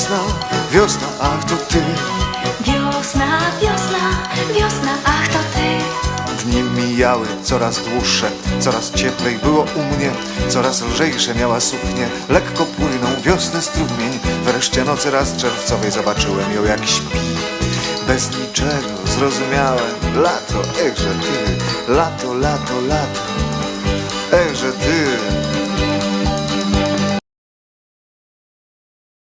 Wiosna, wiosna, ach to ty. Wiosna, wiosna, wiosna, ach to ty. Dni mijały coraz dłuższe, coraz cieplej było u mnie, coraz lżejsze miała suknie, lekko płynął wiosny strumień. Wreszcie nocy raz czerwcowej zobaczyłem ją jak śpi. Bez niczego zrozumiałem, lato, echże ty, lato, lato, lato.